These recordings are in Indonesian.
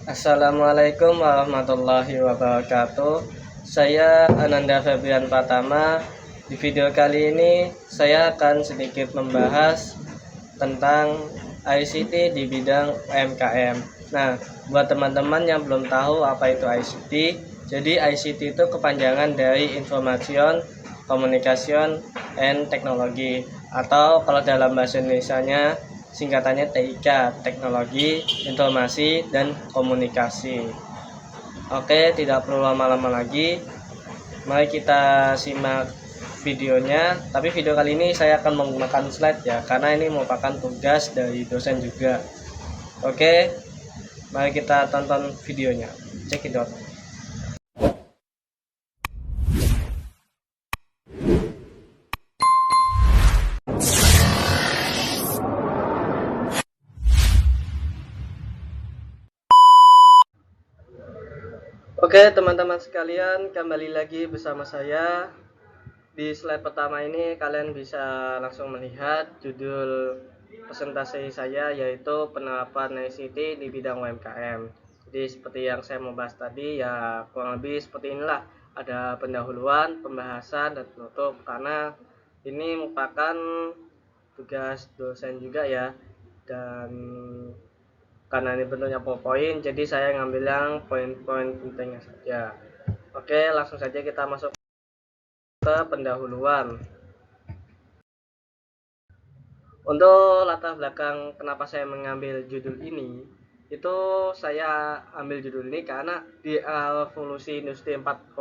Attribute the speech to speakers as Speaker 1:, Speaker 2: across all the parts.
Speaker 1: Assalamualaikum warahmatullahi wabarakatuh. Saya Ananda Febrian Pratama. Di video kali ini saya akan sedikit membahas tentang ICT di bidang UMKM. Nah, buat teman-teman yang belum tahu apa itu ICT, jadi ICT itu kepanjangan dari Information, Communication, and Technology, atau kalau dalam bahasa Indonesianya singkatannya TIK, Teknologi, Informasi, dan Komunikasi. Oke, tidak perlu lama-lama lagi. Mari kita simak videonya. Tapi video kali ini saya akan menggunakan slide ya, karena ini merupakan tugas dari dosen juga. Oke, mari kita tonton videonya. Check it out. Oke, teman-teman sekalian, kembali lagi bersama saya. Di slide pertama ini kalian bisa langsung melihat judul presentasi saya, yaitu penerapan ICT di bidang UMKM. Jadi seperti yang saya mau bahas tadi ya, kurang lebih seperti inilah. Ada pendahuluan, pembahasan, dan penutup, karena ini merupakan tugas dosen juga ya. Dan karena ini bentuknya PowerPoint, jadi saya ngambil yang poin-poin pentingnya saja. Oke, langsung saja kita masuk ke pendahuluan. Untuk latar belakang kenapa saya mengambil judul ini, itu saya ambil judul ini karena di revolusi industri 4.0,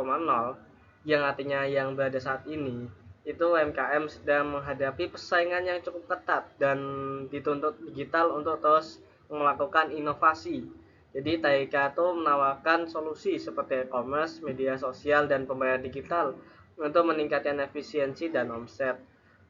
Speaker 1: yang artinya yang berada saat ini, itu UMKM sedang menghadapi persaingan yang cukup ketat dan dituntut digital untuk terus melakukan inovasi. Jadi TIK itu menawarkan solusi seperti e-commerce, media sosial, dan pembayaran digital untuk meningkatkan efisiensi dan omset.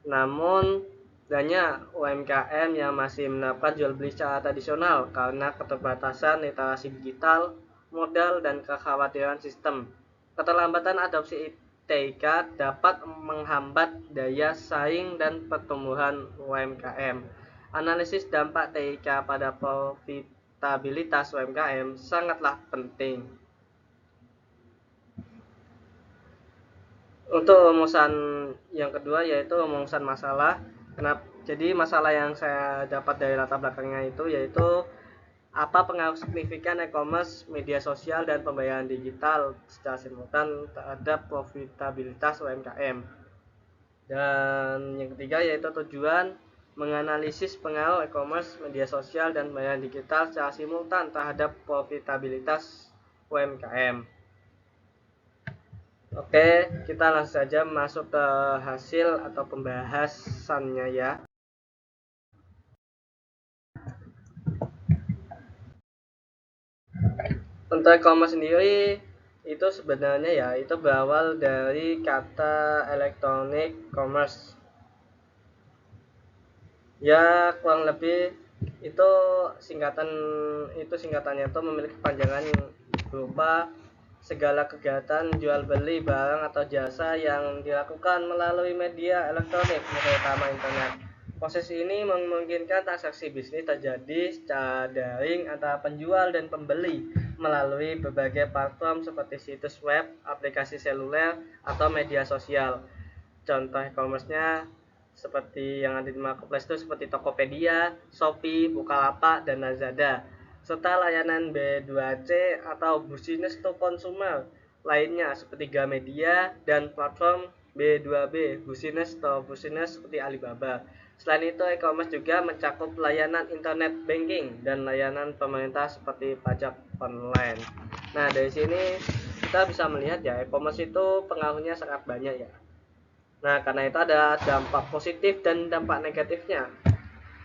Speaker 1: Namun banyak UMKM yang masih menerapkan jual beli secara tradisional karena keterbatasan literasi digital, modal, dan kekhawatiran sistem. Keterlambatan adopsi TIK dapat menghambat daya saing dan pertumbuhan UMKM. Analisis dampak TIK pada profitabilitas UMKM sangatlah penting. Untuk rumusan yang kedua yaitu rumusan masalah. Jadi masalah yang saya dapat dari latar belakangnya itu yaitu apa pengaruh signifikan e-commerce, media sosial, dan pembayaran digital secara simultan terhadap profitabilitas UMKM. Dan yang ketiga yaitu tujuan menganalisis pengaruh e-commerce, media sosial, dan pembayaran digital secara simultan terhadap profitabilitas UMKM. Oke, kita langsung saja masuk ke hasil atau pembahasannya ya. Untuk e-commerce sendiri itu sebenarnya ya itu berawal dari kata electronic commerce. Ya kurang lebih itu singkatannya itu memiliki kepanjangan berupa segala kegiatan jual beli barang atau jasa yang dilakukan melalui media elektronik, terutama internet. Proses ini memungkinkan transaksi bisnis terjadi secara daring antara penjual dan pembeli melalui berbagai platform seperti situs web, aplikasi seluler, atau media sosial. Contoh e-commerce-nya seperti yang ada di marketplace itu seperti Tokopedia, Shopee, Bukalapak, dan Lazada, serta layanan B2C atau business to consumer lainnya seperti Gramedia dan platform B2B, business to business seperti Alibaba. Selain itu, e-commerce juga mencakup layanan internet banking dan layanan pemerintah seperti pajak online. Nah, dari sini kita bisa melihat ya, e-commerce itu pengaruhnya sangat banyak ya. Nah, karena itu ada dampak positif dan dampak negatifnya.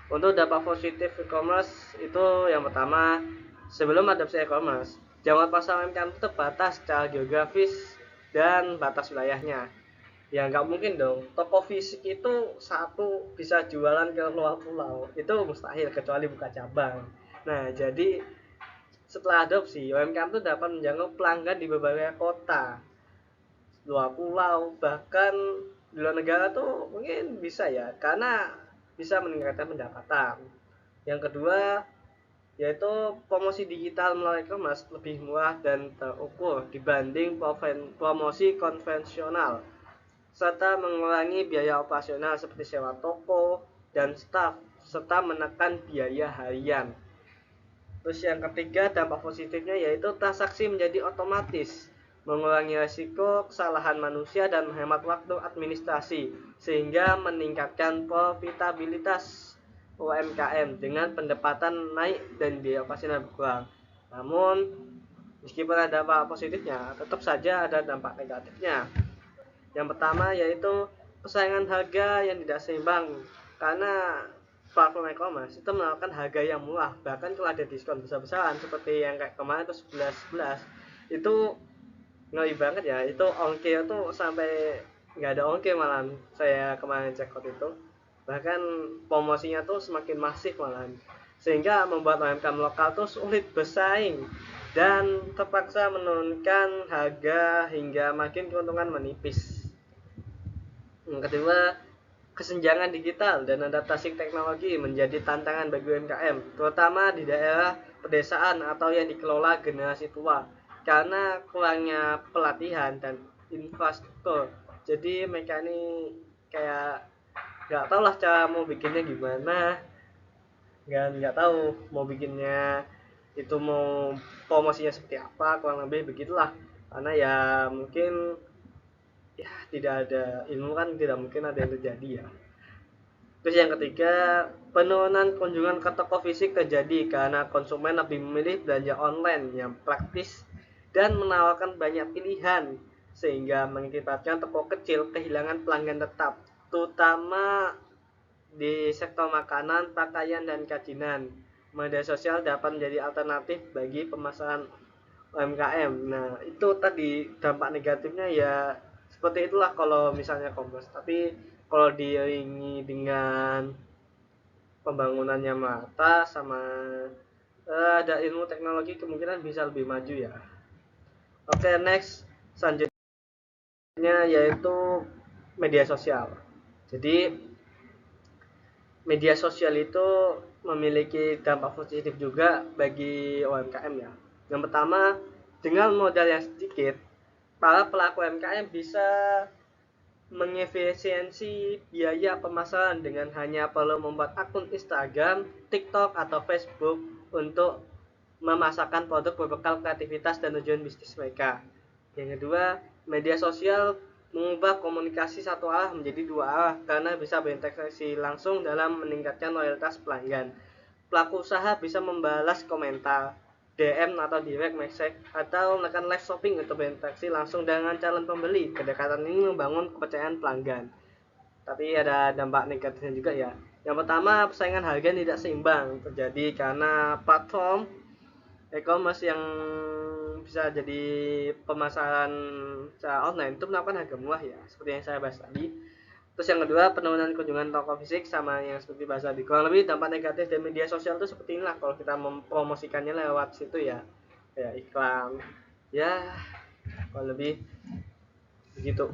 Speaker 1: Untuk dampak positif e-commerce itu yang pertama, sebelum adopsi e-commerce, jangkauan pasar UMKM itu terbatas secara geografis dan batas wilayahnya. Ya nggak mungkin dong, toko fisik itu satu bisa jualan ke luar pulau, itu mustahil kecuali buka cabang. Nah, jadi setelah adopsi, UMKM itu dapat menjangkau pelanggan di berbagai kota, luar pulau, bahkan di luar negara tuh mungkin bisa ya, karena bisa meningkatkan pendapatan. Yang kedua yaitu promosi digital melalui e-commerce lebih murah dan terukur dibanding promosi konvensional, serta mengurangi biaya operasional seperti sewa toko dan staf, serta menekan biaya harian. Terus yang ketiga, dampak positifnya yaitu transaksi menjadi otomatis, mengurangi risiko kesalahan manusia dan menghemat waktu administrasi, sehingga meningkatkan profitabilitas UMKM dengan pendapatan naik dan biaya operasional berkurang. Namun, meskipun ada dampak positifnya, tetap saja ada dampak negatifnya. Yang pertama yaitu persaingan harga yang tidak seimbang, karena platform e-commerce itu menawarkan harga yang murah, bahkan kalau ada diskon besar-besaran seperti yang kayak kemarin itu 11 itu ngeri banget ya. Itu ongkir tuh sampai nggak ada ongkir malahan, saya kemarin cek out itu, bahkan promosinya tuh semakin masif malahan, sehingga membuat UMKM lokal tuh sulit bersaing dan terpaksa menurunkan harga hingga makin keuntungan menipis. Yang kedua, kesenjangan digital dan adaptasi teknologi menjadi tantangan bagi UMKM, terutama di daerah pedesaan atau yang dikelola generasi tua, karena kurangnya pelatihan dan infrastruktur. Jadi mereka ini kayak nggak tahu lah cara mau bikinnya gimana, nggak tahu mau bikinnya itu mau promosinya seperti apa, kurang lebih begitulah. Karena ya mungkin ya tidak ada ilmu kan tidak mungkin ada yang terjadi ya. Terus yang ketiga, penurunan kunjungan ke toko fisik terjadi karena konsumen lebih memilih belanja online yang praktis dan menawarkan banyak pilihan, sehingga mengakibatkan toko kecil kehilangan pelanggan tetap, terutama di sektor makanan, pakaian, dan kerajinan. Media sosial dapat menjadi alternatif bagi pemasaran UMKM. Nah, itu tadi dampak negatifnya ya seperti itulah kalau misalnya commerce. Tapi kalau diiringi dengan pembangunannya merata sama ada ilmu teknologi, kemungkinan bisa lebih maju ya. Oke, next selanjutnya yaitu media sosial. Jadi media sosial itu memiliki dampak positif juga bagi UMKM ya. Yang pertama, dengan modal yang sedikit, para pelaku UMKM bisa mengefisiensi biaya pemasaran dengan hanya perlu membuat akun Instagram, TikTok, atau Facebook untuk memasarkan produk berbekal kreativitas dan tujuan bisnis mereka. Yang kedua, media sosial mengubah komunikasi satu arah menjadi dua arah karena bisa berinteraksi langsung dalam meningkatkan loyalitas pelanggan. Pelaku usaha bisa membalas komentar, DM atau direct message, atau menekan live shopping untuk berinteraksi langsung dengan calon pembeli. Kedekatan ini membangun kepercayaan pelanggan. Tapi ada dampak negatifnya juga ya. Yang pertama, persaingan harga tidak seimbang terjadi karena platform e-commerce yang bisa jadi pemasaran secara online itu menawarkan harga murah ya, seperti yang saya bahas tadi. Terus yang kedua, penurunan kunjungan toko fisik sama yang seperti bahas tadi. Kurang lebih dampak negatif dari media sosial itu seperti inilah kalau kita mempromosikannya lewat situ ya, kayak iklan. Ya, kalau lebih begitu.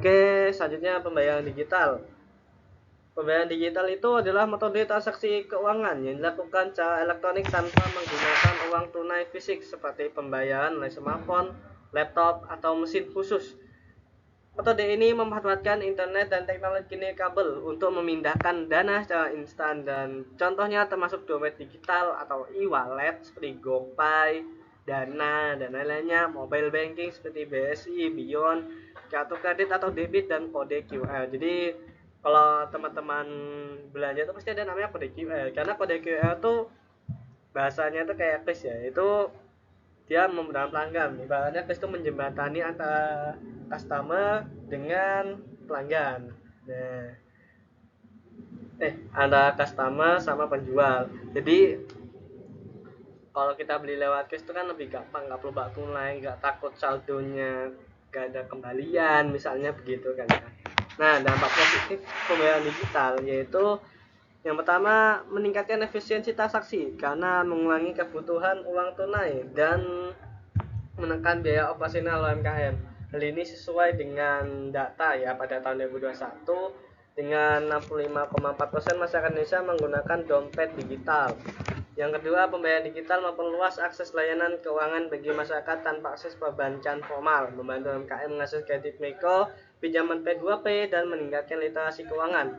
Speaker 1: Oke, selanjutnya pembayaran digital. Pembayaran digital itu adalah metode transaksi keuangan yang dilakukan secara elektronik tanpa menggunakan uang tunai fisik seperti pembayaran oleh smartphone, laptop, atau mesin khusus. Metode ini memanfaatkan internet dan teknologi kabel untuk memindahkan dana secara instan, dan contohnya termasuk dompet digital atau e-wallet seperti GoPay, Dana, dan lain-lainnya, mobile banking seperti BSI, Beyond, kartu kredit atau debit, dan kode QR. Jadi kalau teman-teman belanja itu pasti ada namanya kode QR, karena kode QR tuh bahasanya tuh kayak kris ya, itu dia memudahkan pelanggan. Ibaratnya kris itu menjembatani antara customer dengan pelanggan. Nah, antara customer sama penjual. Jadi kalau kita beli lewat kris itu kan lebih gampang, nggak perlu bak tunai, nggak takut saldonya nggak ada kembalian, misalnya begitu kan ya. Nah, dampak positif pembayaran digital yaitu yang pertama, meningkatkan efisiensi transaksi karena mengurangi kebutuhan uang tunai dan menekan biaya operasional UMKM. Hal ini sesuai dengan data ya pada tahun 2021, dengan 65,4% masyarakat Indonesia menggunakan dompet digital. Yang kedua, pembayaran digital memperluas akses layanan keuangan bagi masyarakat tanpa akses perbankan formal, membantu UMKM mengakses kredit mikro, pinjaman P2P, dan meningkatkan literasi keuangan.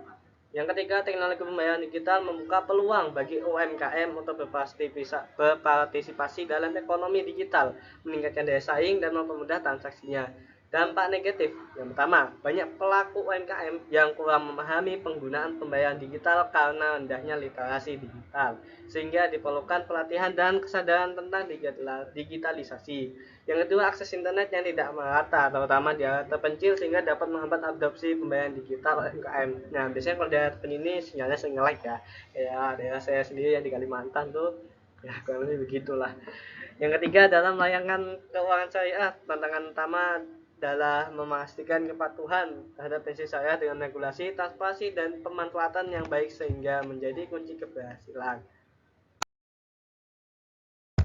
Speaker 1: Yang ketiga, teknologi pembayaran digital membuka peluang bagi UMKM untuk berpartisipasi dalam ekonomi digital, meningkatkan daya saing dan mempermudah transaksinya. Dampak negatif, yang pertama, banyak pelaku UMKM yang kurang memahami penggunaan pembayaran digital karena rendahnya literasi digital, sehingga diperlukan pelatihan dan kesadaran tentang digitalisasi. Yang kedua, akses internet yang tidak merata, terutama di daerah terpencil, sehingga dapat menghambat adopsi pembayaran digital UMKM. Nah, biasanya kalau daerah terpencil ini sinyalnya sering nge-lag ya, kayak daerah saya sendiri yang di Kalimantan tuh, ya kurang lebih begitulah. Yang ketiga, dalam layanan keuangan syariah, tantangan utama adalah memastikan kepatuhan terhadap prinsip syariah dengan regulasi, transparansi, dan pemanfaatan yang baik sehingga menjadi kunci keberhasilan.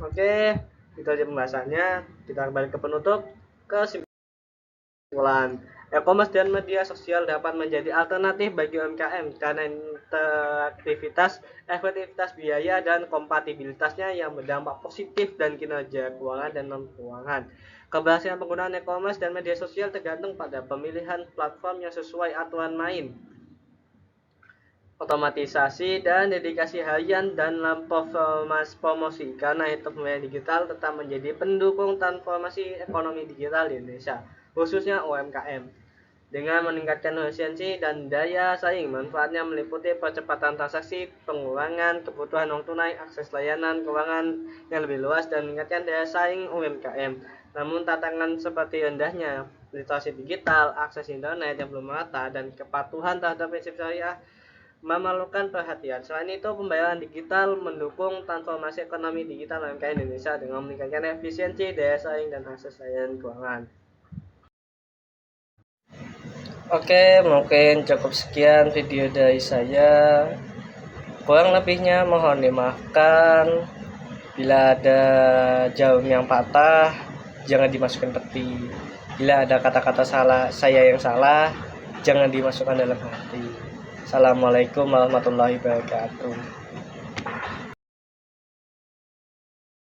Speaker 1: Oke, itu aja pembahasannya. Kita kembali ke penutup. Kesimpulan, e-commerce dan media sosial dapat menjadi alternatif bagi UMKM karena interaktivitas, efektivitas biaya, dan kompatibilitasnya yang berdampak positif dan kinerja keuangan dan non-keuangan. Keberhasilan penggunaan e-commerce dan media sosial tergantung pada pemilihan platform yang sesuai aturan main, otomatisasi, dan dedikasi harian dalam promosi. Karena itu, pembayaran digital tetap menjadi pendukung transformasi ekonomi digital di Indonesia, khususnya UMKM. Dengan meningkatkan efisiensi dan daya saing, manfaatnya meliputi percepatan transaksi, pengurangan kebutuhan uang tunai, akses layanan keuangan yang lebih luas, dan meningkatkan daya saing UMKM. Namun tantangan seperti rendahnya literasi digital, akses internet yang belum merata, dan kepatuhan terhadap prinsip syariah memerlukan perhatian. Selain itu, pembayaran digital mendukung transformasi ekonomi digital UMKM Indonesia dengan meningkatkan efisiensi, daya saing, dan akses layanan keuangan. Oke, mungkin cukup sekian video dari saya. Kurang lebihnya mohon dimaafkan. Bila ada jarum yang patah, jangan dimasukkan peti. Bila ada kata-kata saya yang salah, jangan dimasukkan dalam hati. Assalamualaikum warahmatullahi wabarakatuh.